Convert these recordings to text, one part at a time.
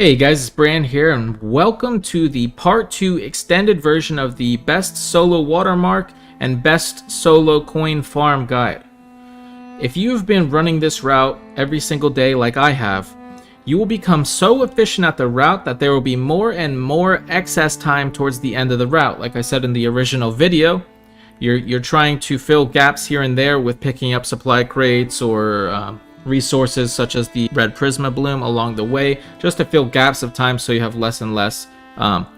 Hey guys, it's Bran here, and welcome to the part 2 extended version of the best solo watermark and best solo coin farm guide. If you've been running this route every single day like I have, you will become so efficient at the route that there will be more and more excess time towards the end of the route. Like I said in the original video, you're trying to fill gaps here and there with picking up supply crates or resources such as the red prisma bloom along the way, just to fill gaps of time so you have less and less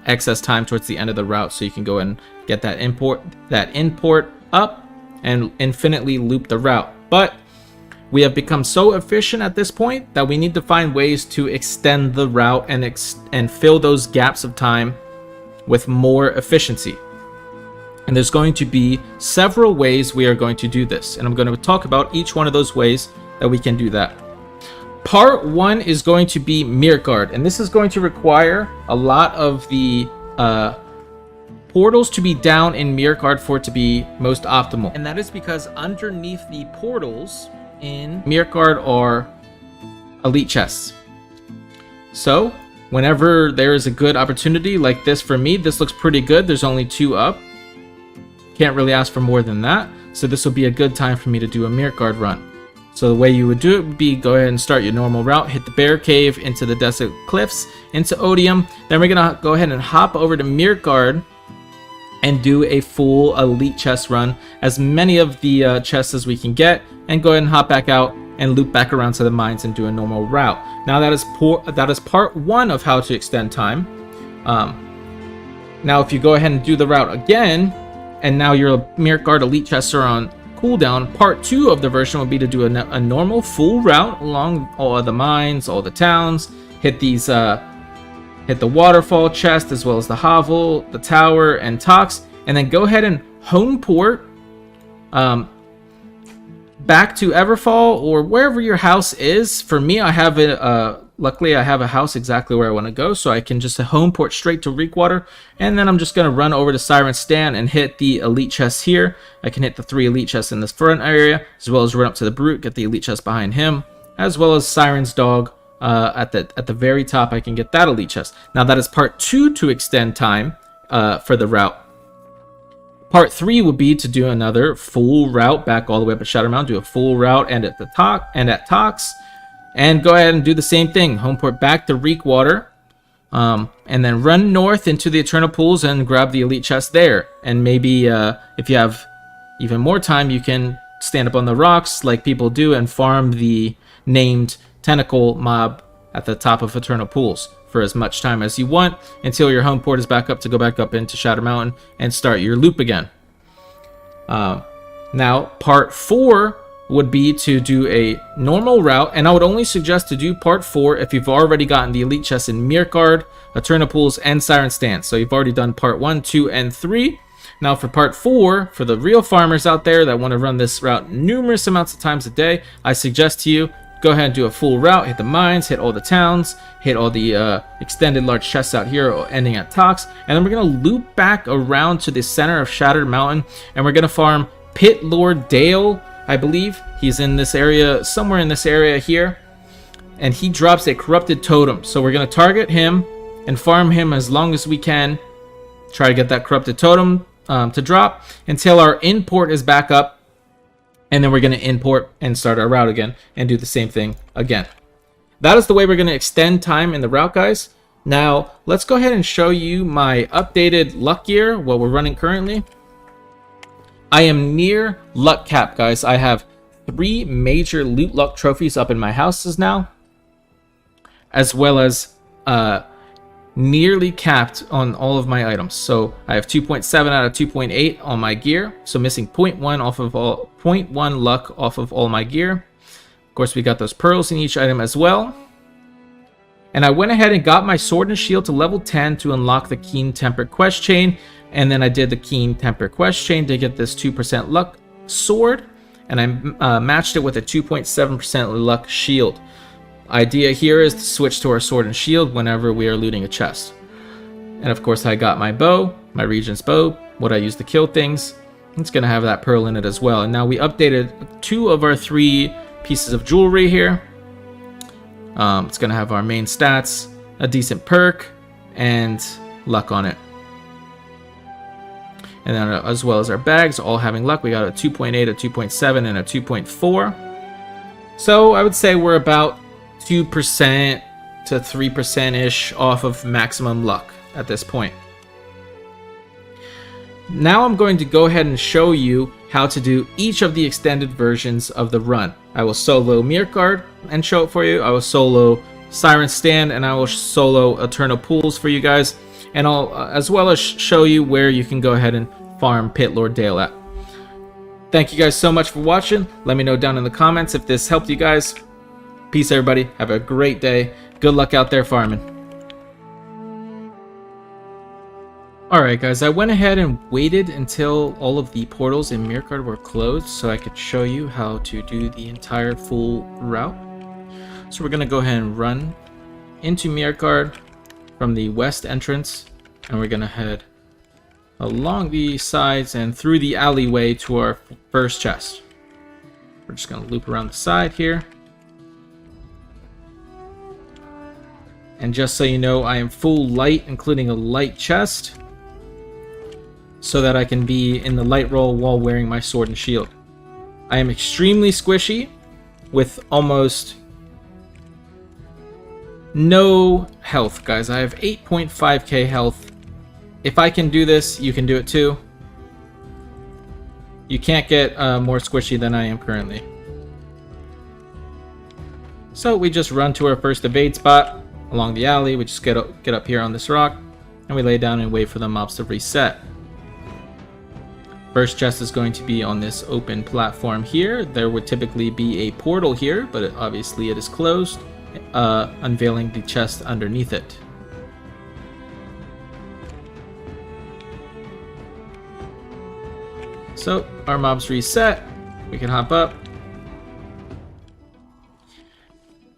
excess time towards the end of the route, so you can go and get that import up and infinitely loop the route. But we have become so efficient at this point that we need to find ways to extend the route and fill those gaps of time with more efficiency. And there's going to be several ways we are going to do this, and I'm going to talk about each one of those ways that we can do that. Part 1 is going to be Myrkgard, and this is going to require a lot of the portals to be down in Myrkgard for it to be most optimal. And that is because underneath the portals in Myrkgard are elite chests. So whenever there is a good opportunity like this, for me this looks pretty good. There's only 2 up, can't really ask for more than that, so this will be a good time for me to do a Myrkgard run. So the way you would do it would be go ahead and start your normal route, hit the bear cave, into the desert cliffs, into Odium. Then we're gonna go ahead and hop over to Myrkgard and do a full elite chest run, as many of the chests as we can get, and go ahead and hop back out and loop back around to the mines and do a normal route. Now that is part 1 of how to extend time. Now if you go ahead and do the route again, and now your Myrkgard elite chests are on cooldown, part 2 of the version will be to do a normal full route along all the mines, all the towns, hit these hit the waterfall chest as well as the hovel, the tower, and Tox, and then go ahead and home port back to Everfall or wherever your house is. For me, I have it luckily I have a house exactly where I want to go, so I can just home port straight to Reekwater, and then I'm just going to run over to Siren's stand and hit the elite chests here. I can hit the 3 elite chests in this front area, as well as run up to the brute, get the elite chest behind him, as well as Siren's dog at the very top. I can get that elite chest. Now that is part 2 to extend time for the route. Part 3 would be to do another full route back all the way up at Shadow Mountain, do a full route and at the top and at Tox. And go ahead and do the same thing. Home port back to Reekwater. And then run north into the Eternal Pools and grab the elite chest there. And maybe if you have even more time, you can stand up on the rocks like people do and farm the named tentacle mob at the top of Eternal Pools for as much time as you want, until your home port is back up to go back up into Shadow Mountain and start your loop again. Now part 4 would be to do a normal route, and I would only suggest to do part 4 if you've already gotten the elite chest in Myrkgard, Eternal Pools, and Siren Stand. So you've already done part 1, 2, and 3. Now for part 4, for the real farmers out there that want to run this route numerous amounts of times a day, I suggest to you, go ahead and do a full route, hit the mines, hit all the towns, hit all the extended large chests out here ending at Tox, and then we're going to loop back around to the center of Shattered Mountain, and we're going to farm Pit Lord Dale. I believe he's in this area, somewhere in this area here, and he drops a corrupted totem. So we're going to target him and farm him as long as we can, try to get that corrupted totem to drop until our import is back up, and then we're going to import and start our route again and do the same thing again. That is the way we're going to extend time in the route, guys. Now let's go ahead and show you my updated luck gear, what we're running currently. I am near luck cap, guys. I have 3 major loot luck trophies up in my houses now, as well as nearly capped on all of my items. So I have 2.7 out of 2.8 on my gear, so missing 0.1 off of 0.1 luck off of all my gear. Of course, we got those pearls in each item as well. And I went ahead and got my sword and shield to level 10 to unlock the Keen Temper quest chain. And then I did the Keen Temper quest chain to get this 2% luck sword, and I matched it with a 2.7% luck shield. Idea here is to switch to our sword and shield whenever we are looting a chest. And of course I got my bow, my Regent's bow, what I use to kill things. It's going to have that pearl in it as well. And now we updated 2 of our 3 pieces of jewelry here. It's going to have our main stats, a decent perk, and luck on it. And then as well as our bags, all having luck. We got a 2.8, a 2.7, and a 2.4. So I would say we're about 2% to 3%-ish off of maximum luck at this point. Now I'm going to go ahead and show you how to do each of the extended versions of the run. I will solo Myrkgard and show it for you. I will solo Siren Stand, and I will solo Eternal Pools for you guys. And I'll as well as show you where you can go ahead and farm Pit Lord Dale at. Thank you guys so much for watching. Let me know down in the comments if this helped you guys. Peace, everybody. Have a great day. Good luck out there farming. Alright guys, I went ahead and waited until all of the portals in Myrkgard were closed so I could show you how to do the entire full route. So we're going to go ahead and run into Myrkgard from the west entrance, and we're going to head along the sides and through the alleyway to our first chest. We're just going to loop around the side here. And just so you know, I am full light, including a light chest, so that I can be in the light roll while wearing my sword and shield. I am extremely squishy with almost no health, guys. I have 8.5k health. If I can do this, you can do it too. You can't get more squishy than I am currently. So we just run to our first evade spot along the alley. We just get up here on this rock, and we lay down and wait for the mobs to reset. First chest is going to be on this open platform here. There would typically be a portal here, but obviously it is closed, unveiling the chest underneath it. So our mobs reset. We can hop up,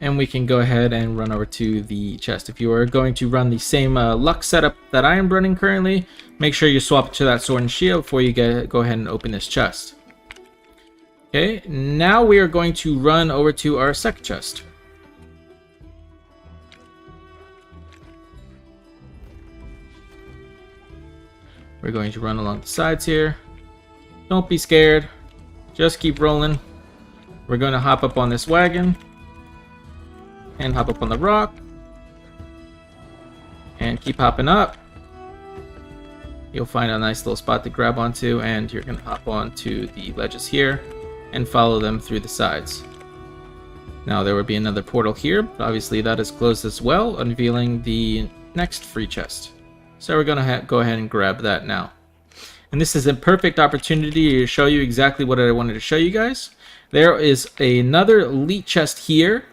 and we can go ahead and run over to the chest. If you are going to run the same luck setup that I am running currently, make sure you swap to that sword and shield before you go ahead and open this chest. Okay, now we are going to run over to our second chest. We're going to run along the sides here. Don't be scared. Just keep rolling. We're going to hop up on this wagon and hop up on the rock and keep hopping up. You'll find a nice little spot to grab onto, and you're going to hop onto the ledges here and follow them through the sides. Now there would be another portal here, but obviously that is closed as well, unveiling the next free chest. So we're going to go ahead and grab that now. And this is a perfect opportunity to show you exactly what I wanted to show you guys. There is another elite chest here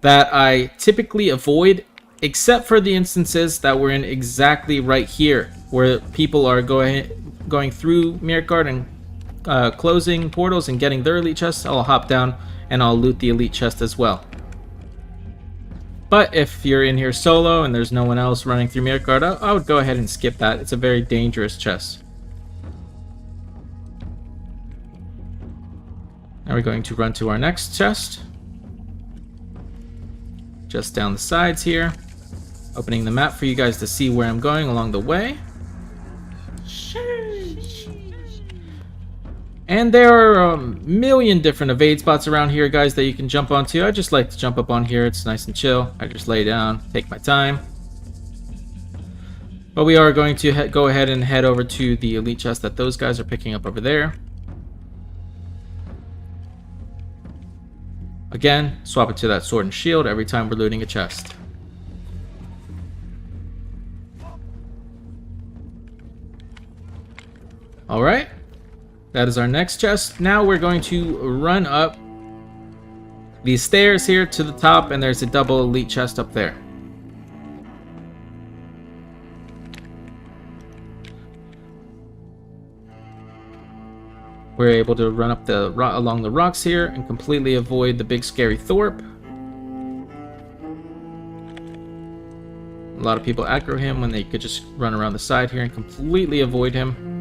that I typically avoid, except for the instances that we're in exactly right here, where people are going through Myrkgard and closing portals and getting their elite chests. I'll hop down and I'll loot the elite chest as well. But if you're in here solo and there's no one else running through Myrkgard, I would go ahead and skip that. It's a very dangerous chest. Now we're going to run to our next chest. Just down the sides here. Opening the map for you guys to see where I'm going along the way. And there are a million different evade spots around here, guys, that you can jump onto. I just like to jump up on here. It's nice and chill. I just lay down, take my time. But we are going to go ahead and head over to the elite chest that those guys are picking up over there. Again, swap it to that sword and shield every time we're looting a chest. Alright, that is our next chest. Now we're going to run up these stairs here to the top, and there's a double elite chest up there. We're able to run up along the rocks here and completely avoid the big scary Thorp. A lot of people aggro him when they could just run around the side here and completely avoid him.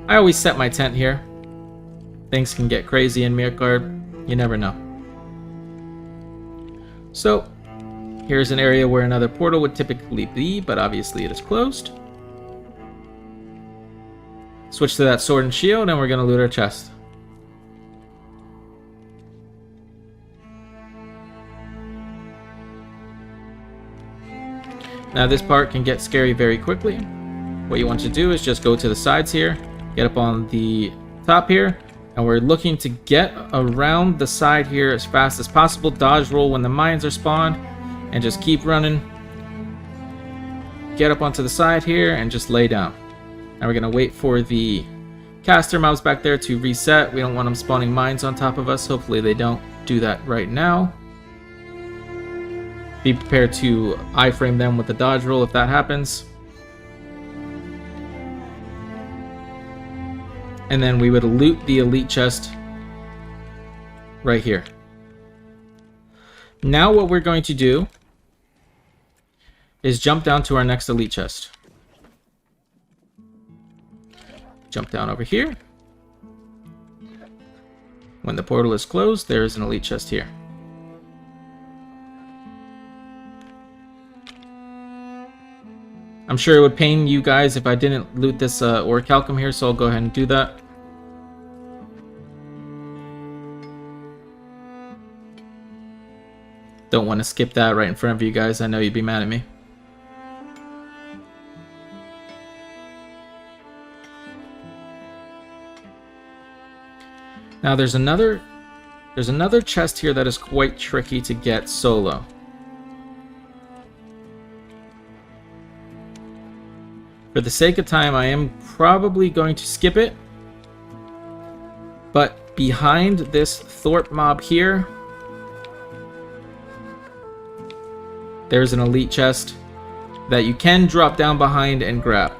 I always set my tent here. Things can get crazy in Myrkgard. You never know. So, Here's an area where another portal would typically be, but obviously it is closed. Switch to that sword and shield, and we're going to loot our chest. Now this part can get scary very quickly. What you want to do is just go to the sides here, get up on the top here, and we're looking to get around the side here as fast as possible. Dodge roll when the mines are spawned, and just keep running. Get up onto the side here and just lay down. Now we're going to wait for the caster mobs back there to reset. We don't want them spawning mines on top of us. Hopefully they don't do that right now. Be prepared to iframe them with the dodge roll if that happens. And then we would loot the elite chest right here. Now what we're going to do is jump down to our next elite chest. Jump down over here. When the portal is closed, there is an elite chest here. I'm sure it would pain you guys if I didn't loot this orichalcum here, so I'll go ahead and do that. Don't want to skip that right in front of you guys. I know you'd be mad at me. Now there's another chest here that is quite tricky to get solo. For the sake of time, I am probably going to skip it. But behind this Thorpe mob here, there's an elite chest that you can drop down behind and grab.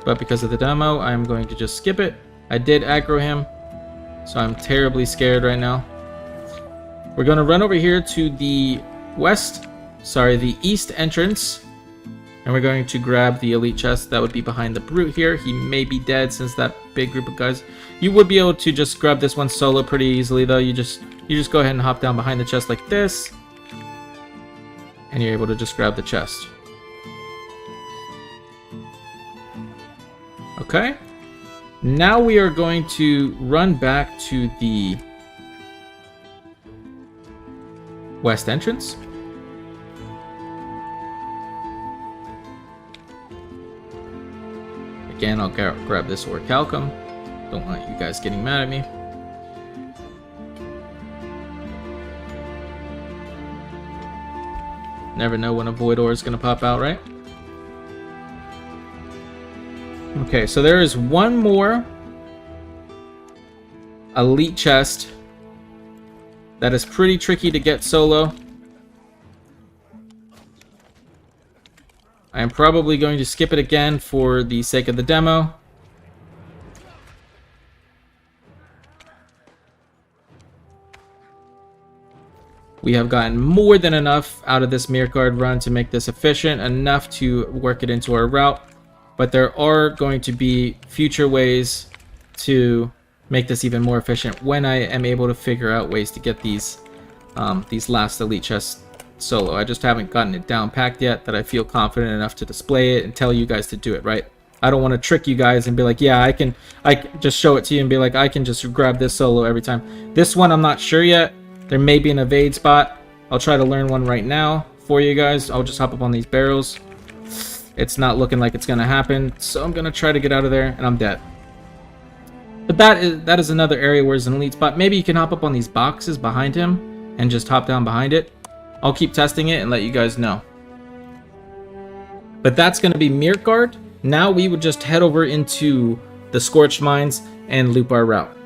But because of the demo, I'm going to just skip it. I did aggro him, so I'm terribly scared right now. We're going to run over here to the the east entrance, and we're going to grab the elite chest that would be behind the brute here. He may be dead since that big group of guys. You would be able to just grab this one solo pretty easily though. You just go ahead and hop down behind the chest like this, and you're able to just grab the chest. Okay, now we are going to run back to the west entrance. Again, I'll grab this orichalcum. Don't want you guys getting mad at me. Never know when a void ore is going to pop out, right? Okay, so there is one more elite chest that is pretty tricky to get solo. I am probably going to skip it again for the sake of the demo. We have gotten more than enough out of this Myrkgard run to make this efficient enough to work it into our route. But there are going to be future ways to make this even more efficient when I am able to figure out ways to get these last elite chests solo. I just haven't gotten it down packed yet that I feel confident enough to display it and tell you guys to do it, right? I don't want to trick you guys and be like, yeah, I can just show it to you and be like, I can just grab this solo every time. This one I'm not sure yet. There may be an evade spot. I'll try to learn one right now for you guys. I'll just hop up on these barrels. It's not looking like it's gonna happen, so I'm gonna try to get out of there, and I'm dead. But that is another area where there's an elite spot. Maybe you can hop up on these boxes behind him and just hop down behind it. I'll keep testing it and let you guys know. But that's gonna be Myrkgard. Now we would just head over into the Scorched Mines and loop our route.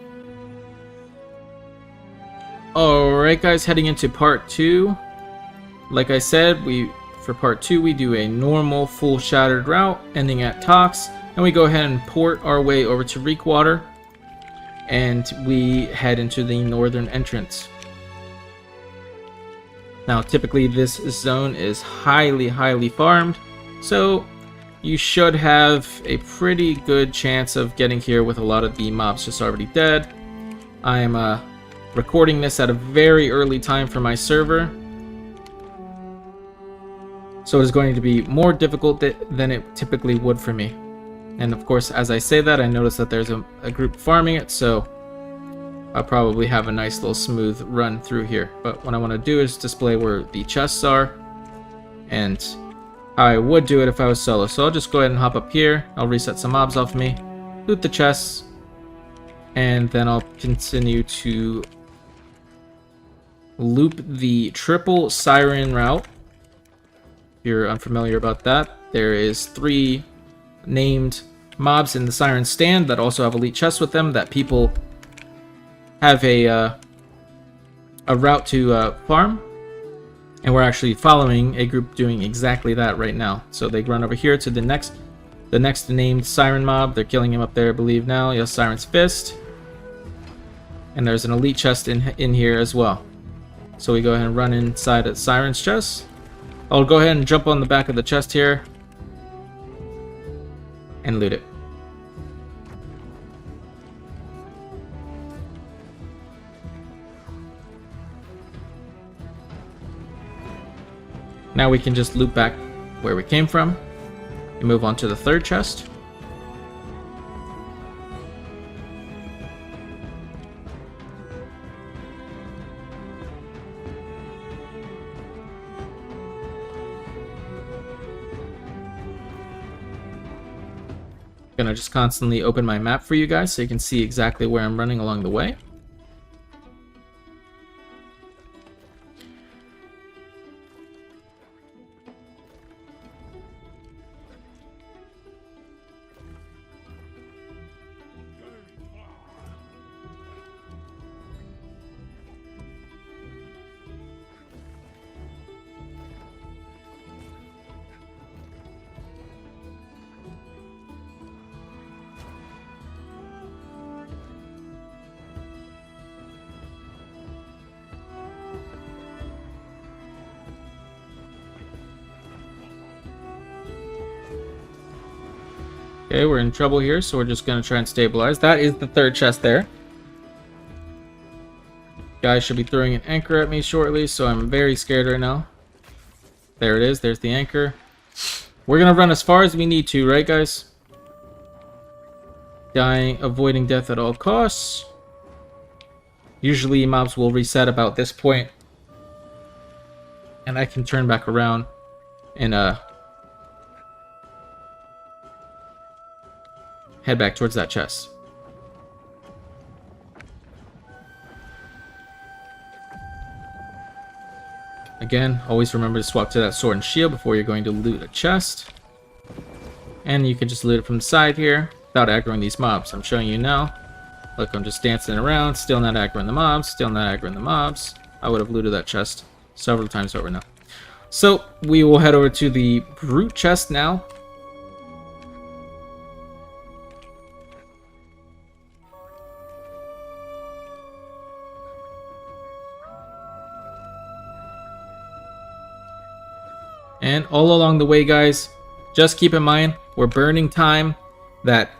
Alright guys, heading into part 2. Like I said, for part 2 we do a normal full shattered route ending at Tox, and we go ahead and port our way over to Reekwater, and we head into the northern entrance. Now typically this zone is highly farmed, so you should have a pretty good chance of getting here with a lot of the mobs just already dead. I'm recording this at a very early time for my server. So it's going to be more difficult than it typically would for me. And of course, as I say that, I notice that there's a group farming it, so I'll probably have a nice little smooth run through here. But what I want to do is display where the chests are and how I would do it if I was solo. So I'll just go ahead and hop up here. I'll reset some mobs off me, loot the chests, and then I'll continue to loop the triple Siren route. If you're unfamiliar about that, there is 3 named mobs in the Siren stand that also have elite chests with them that people have a route to farm, and we're actually following a group doing exactly that right now. So they run over here to the next named Siren mob. They're killing him up there, I believe now. Yes, Siren's Fist. And there's an elite chest in here as well. So we go ahead and run inside at Siren's chest. I'll go ahead and jump on the back of the chest here and loot it. Now we can just loop back where we came from and move on to the 3rd chest. Gonna just constantly open my map for you guys so you can see exactly where I'm running along the way. Okay, we're in trouble here, so we're just going to try and stabilize. That is the 3rd chest there. Guys should be throwing an anchor at me shortly, so I'm very scared right now. There it is. There's the anchor. We're going to run as far as we need to, right, guys? Avoiding death at all costs. Usually mobs will reset about this point, and I can turn back around and head back towards that chest. Again, always remember to swap to that sword and shield before you're going to loot a chest. And you can just loot it from the side here without aggroing these mobs. I'm showing you now. Look, I'm just dancing around, still not aggroing the mobs, still not aggroing the mobs. I would have looted that chest several times over now. So we will head over to the brute chest now. And all along the way, guys, just keep in mind we're burning time. That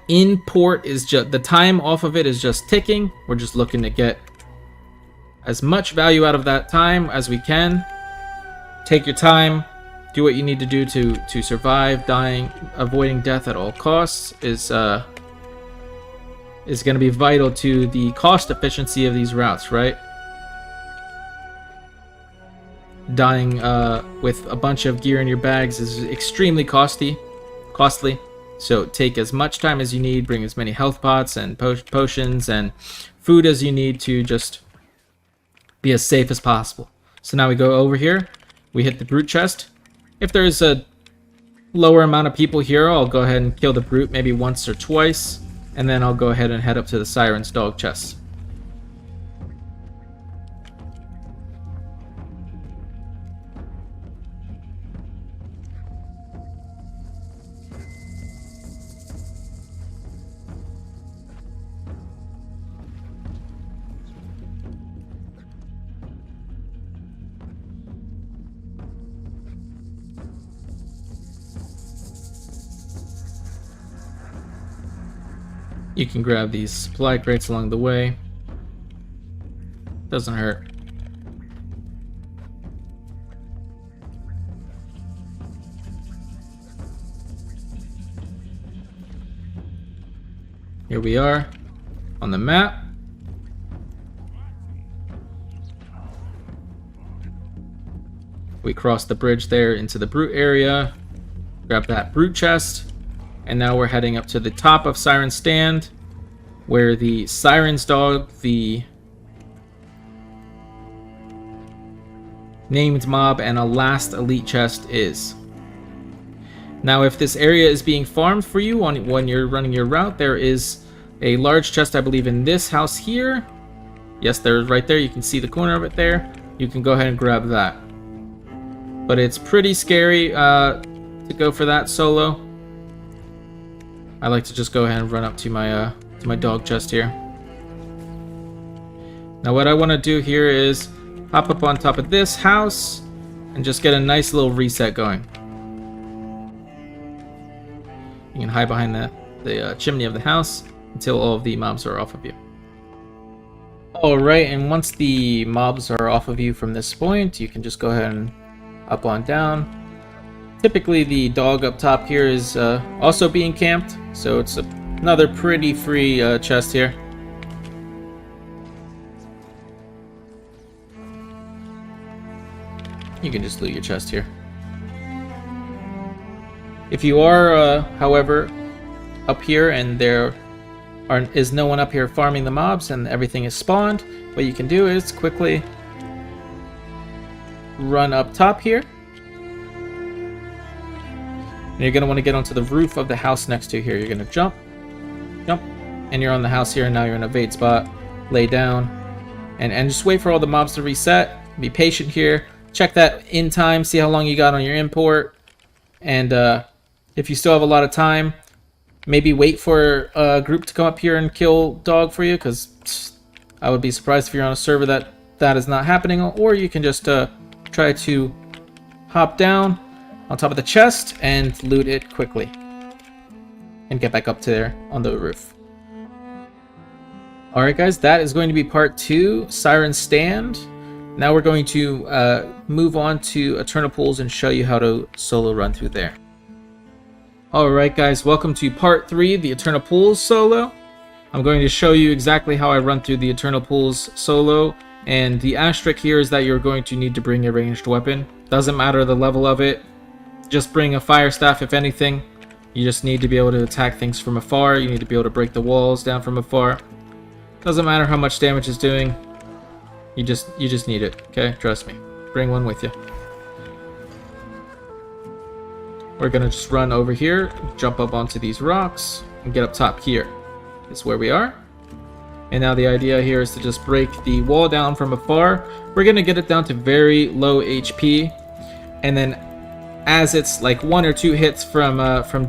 in port is just the time off of it is just ticking. We're just looking to get as much value out of that time as we can. Take your time, do what you need to do to survive. Avoiding death at all costs is going to be vital to the cost efficiency of these routes, right? Dying with a bunch of gear in your bags is extremely costly. So take as much time as you need, bring as many health pots and potions and food as you need to just be as safe as possible. So now we go over here, we hit the brute chest. If there's a lower amount of people here, I'll go ahead and kill the brute maybe once or twice, and then I'll go ahead and head up to the Siren's dog chest. You can grab these supply crates along the way. Doesn't hurt. Here we are on the map. We crossed the bridge there into the brute area. Grab that brute chest. And now we're heading up to the top of Siren Stand, where the Siren's dog, the named mob, and a last elite chest is. Now, if this area is being farmed for you when you're running your route, there is a large chest, I believe, in this house here. Yes, there's right there. You can see the corner of it there. You can go ahead and grab that. But it's pretty scary to go for that solo. I like to just go ahead and run up to my dog chest here. Now, what I want to do here is hop up on top of this house and just get a nice little reset going. You can hide behind the chimney of the house until all of the mobs are off of you. Alright, and once the mobs are off of you from this point, you can just go ahead and up on down. Typically the dog up top here is also being camped, so it's another pretty free chest here. You can just loot your chest here. If you are, however, up here and there is no one up here farming the mobs and everything is spawned, what you can do is quickly run up top here. And you're going to want to get onto the roof of the house next to here. You're going to jump, and you're on the house here, and now you're in a bait spot. Lay down, and just wait for all the mobs to reset. Be patient here. Check that in time, see how long you got on your import. And if you still have a lot of time, maybe wait for a group to come up here and kill dog for you, because I would be surprised if you're on a server that is not happening. Or you can just try to hop down on top of the chest and loot it quickly and get back up to there on the roof. Alright guys, that is going to be part 2, Siren Stand. Now we're going to move on to Eternal Pools and show you how to solo run through there. Alright guys, welcome to part 3, the Eternal Pools solo. I'm going to show you exactly how I run through the Eternal Pools solo, and the asterisk here is that you're going to need to bring a ranged weapon. Doesn't matter the level of it, just bring a fire staff if anything. You just need to be able to attack things from afar, you need to be able to break the walls down from afar. Doesn't matter how much damage it's doing, you just need it, okay? Trust me. Bring one with you. We're gonna just run over here, jump up onto these rocks, and get up top here. That's where we are. And now the idea here is to just break the wall down from afar. We're gonna get it down to very low HP, and then as it's like 1 or 2 hits from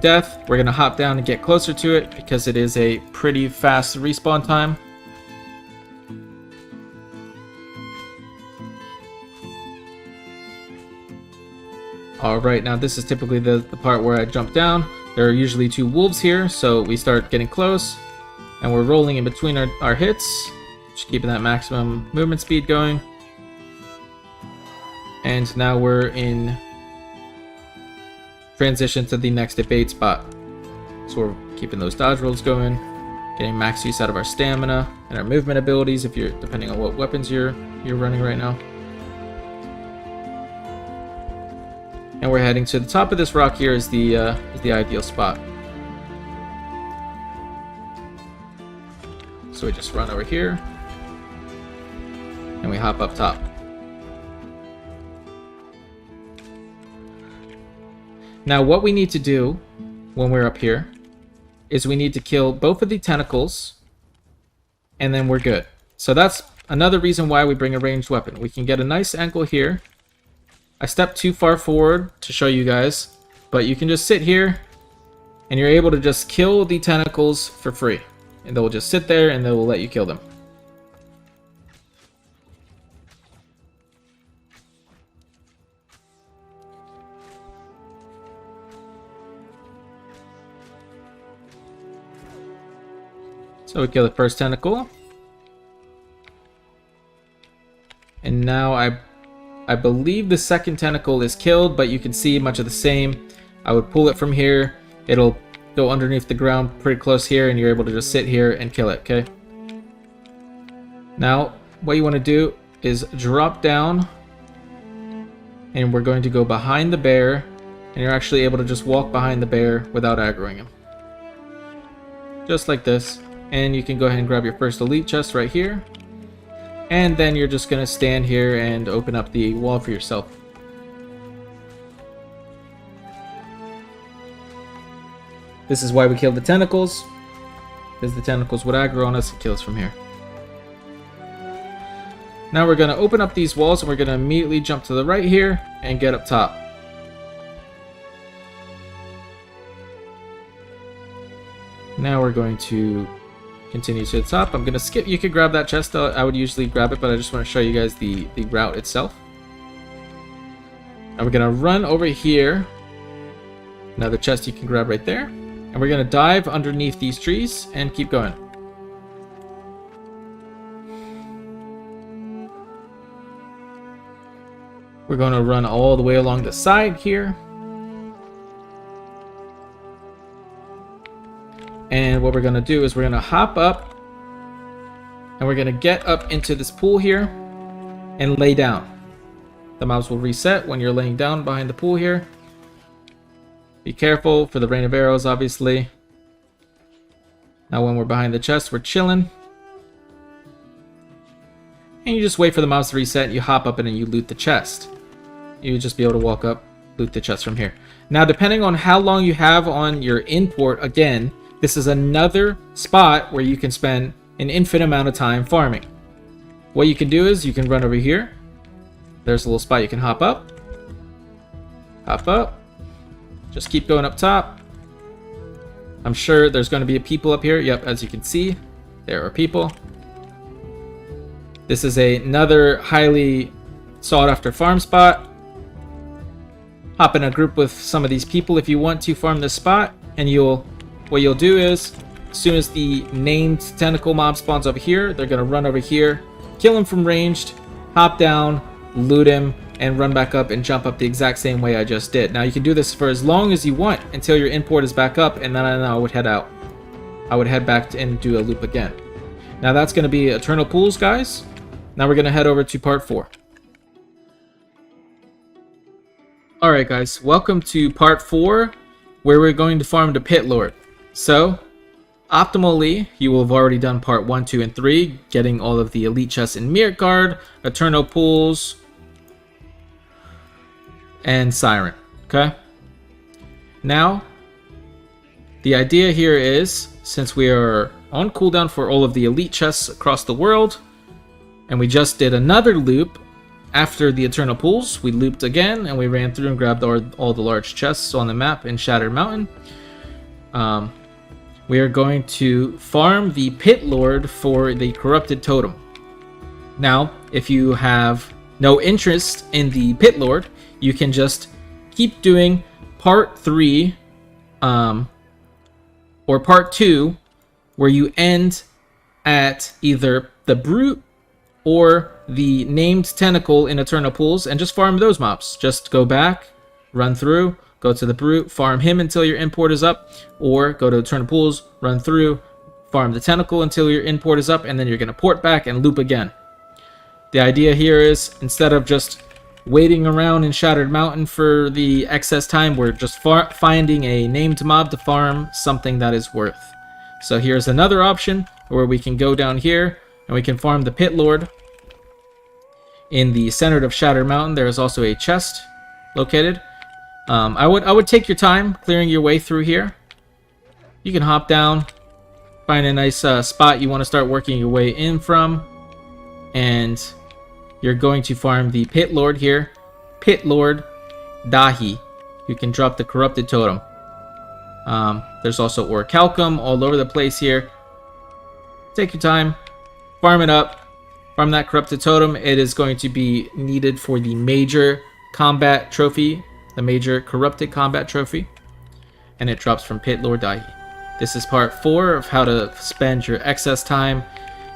death, we're gonna hop down and get closer to it because it is a pretty fast respawn time. Alright, now this is typically the part where I jump down. There are usually 2 wolves here, so we start getting close, and we're rolling in between our hits, just keeping that maximum movement speed going. And now we're in transition to the next debate spot. So we're keeping those dodge rolls going, getting max use out of our stamina and our movement abilities, if you're depending on what weapons you're running right now. And we're heading to the top of this rock here is the ideal spot. So we just run over here, and we hop up top. Now what we need to do when we're up here is we need to kill both of the tentacles, and then we're good. So that's another reason why we bring a ranged weapon. We can get a nice angle here. I stepped too far forward to show you guys, but you can just sit here and you're able to just kill the tentacles for free. And they'll just sit there and they will let you kill them. So we kill the first tentacle. And now I believe the second tentacle is killed, but you can see much of the same. I would pull it from here. It'll go underneath the ground pretty close here, and you're able to just sit here and kill it, okay? Now, what you want to do is drop down, and we're going to go behind the bear, and you're actually able to just walk behind the bear without aggroing him. Just like this. And you can go ahead and grab your first elite chest right here. And then you're just going to stand here and open up the wall for yourself. This is why we killed the tentacles, because the tentacles would aggro on us and kill us from here. Now we're going to open up these walls, and we're going to immediately jump to the right here and get up top. Now we're going to continue to the top. I'm going to skip. You could grab that chest. I would usually grab it, but I just want to show you guys the route itself. And we're going to run over here. Another chest you can grab right there. And we're going to dive underneath these trees and keep going. We're going to run all the way along the side here. And what we're going to do is we're going to hop up. And we're going to get up into this pool here and lay down. The mobs will reset when you're laying down behind the pool here. Be careful for the rain of arrows, obviously. Now when we're behind the chest, we're chilling. And you just wait for the mobs to reset. You hop up and then you loot the chest. You would just be able to walk up, loot the chest from here. Now, depending on how long you have on your import, again, this is another spot where you can spend an infinite amount of time farming. What you can do is you can run over here. There's a little spot you can hop up. Hop up. Just keep going up top. I'm sure there's going to be people up here. Yep, as you can see, there are people. This is another highly sought after farm spot. Hop in a group with some of these people if you want to farm this spot, and what you'll do is, as soon as the named tentacle mob spawns over here, they're going to run over here, kill him from ranged, hop down, loot him, and run back up and jump up the exact same way I just did. Now you can do this for as long as you want until your import is back up, and then I would head out. I would head back and do a loop again. Now that's going to be Eternal Pools, guys. Now we're going to head over to part 4. Alright guys, welcome to part 4, where we're going to farm the Pit Lord. So, optimally, you will have already done part 1, 2, and 3, getting all of the elite chests in Myrkgard, Eternal Pools, and Siren. Okay? Now, the idea here is, since we are on cooldown for all of the elite chests across the world, and we just did another loop after the Eternal Pools, we looped again, and we ran through and grabbed all the large chests on the map in Shattered Mountain. We are going to farm the Pit Lord for the Corrupted Totem. Now, if you have no interest in the Pit Lord, you can just keep doing part 3 or part 2, where you end at either the Brute or the named tentacle in Eternal Pools, and just farm those mobs. Just go back, run through, go to the Brute, farm him until your import is up, or go to Eternal Pools, run through, farm the tentacle until your import is up, and then you're going to port back and loop again. The idea here is, instead of just waiting around in Shattered Mountain for the excess time, we're just finding a named mob to farm something that is worth. So here's another option where we can go down here and we can farm the Pit Lord. In the center of Shattered Mountain, there is also a chest located. I would take your time clearing your way through here. You can hop down, find a nice spot you want to start working your way in from, and you're going to farm the Pit Lord here, Pit Lord Daehi, who can drop the Corrupted Totem. There's also Orichalcum all over the place here. Take your time, farm it up, farm that Corrupted Totem. It is going to be needed for the Major Combat Trophy, the Major Corrupted Combat Trophy, and it drops from Pit Lord Daehi. This is part 4 of how to spend your excess time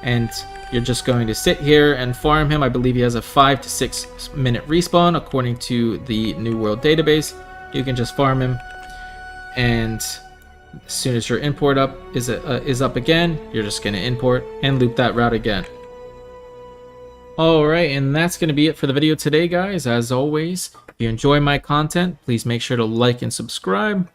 and you're just going to sit here and farm him. I believe he has a 5 to 6 minute respawn according to the New World database. You can just farm him, and as soon as your import up is up again, you're just going to import and loop that route again. Alright, and that's going to be it for the video today, guys. As always, if you enjoy my content, please make sure to like and subscribe.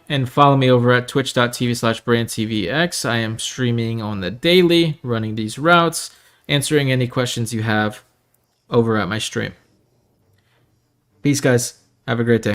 And follow me over at twitch.tv/brandtvx. I am streaming on the daily, running these routes, answering any questions you have over at my stream. Peace, guys. Have a great day.